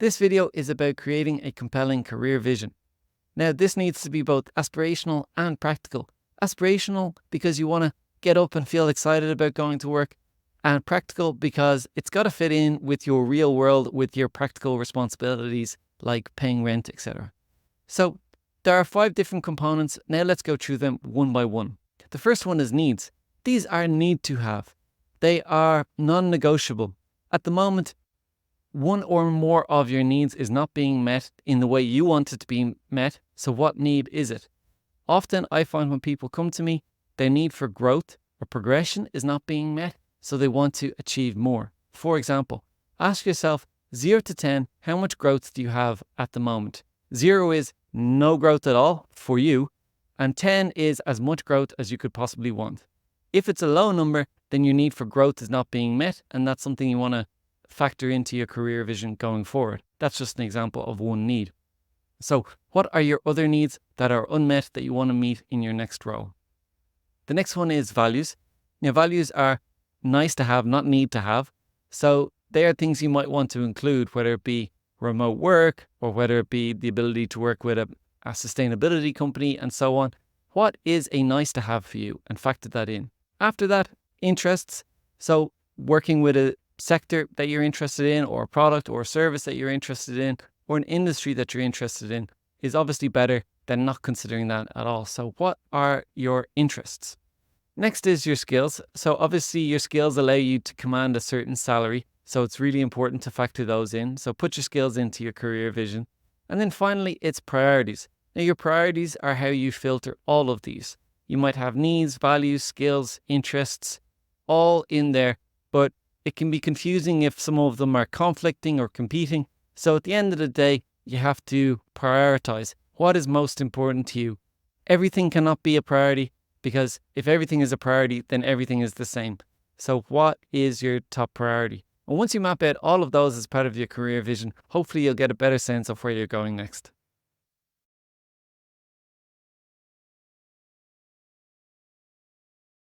This video is about creating a compelling career vision. Now, this needs to be both aspirational and practical. Aspirational because you want to get up and feel excited about going to work, and practical because it's got to fit in with your real world, with your practical responsibilities like paying rent, etc. So there are 5 different components. Now let's go through them one by one. The first one is needs. These are need to have. They are non-negotiable. At the moment, one or more of your needs is not being met in the way you want it to be met. So what need is it? Often I find when people come to me, their need for growth or progression is not being met. So they want to achieve more. For example, ask yourself 0 to 10, how much growth do you have at the moment? 0 is no growth at all for you, and 10 is as much growth as you could possibly want. If it's a low number, then your need for growth is not being met, and that's something you want to factor into your career vision going forward. That's just an example of one need. So what are your other needs that are unmet that you want to meet in your next role? The next one is values. Now, values are nice to have, not need to have. So they are things you might want to include, whether it be remote work or whether it be the ability to work with a sustainability company and so on. What is a nice to have for you, and factor that in. After that, interests. So working with a sector that you're interested in, or a product or a service that you're interested in, or an industry that you're interested in is obviously better than not considering that at all. So what are your interests? Next is your skills. So obviously your skills allow you to command a certain salary. So it's really important to factor those in. So put your skills into your career vision. And then finally, it's priorities. Now your priorities are how you filter all of these. You might have needs, values, skills, interests, all in there, but it can be confusing if some of them are conflicting or competing. So at the end of the day, you have to prioritize what is most important to you. Everything cannot be a priority, because if everything is a priority, then everything is the same. So what is your top priority? And once you map out all of those as part of your career vision, hopefully you'll get a better sense of where you're going next.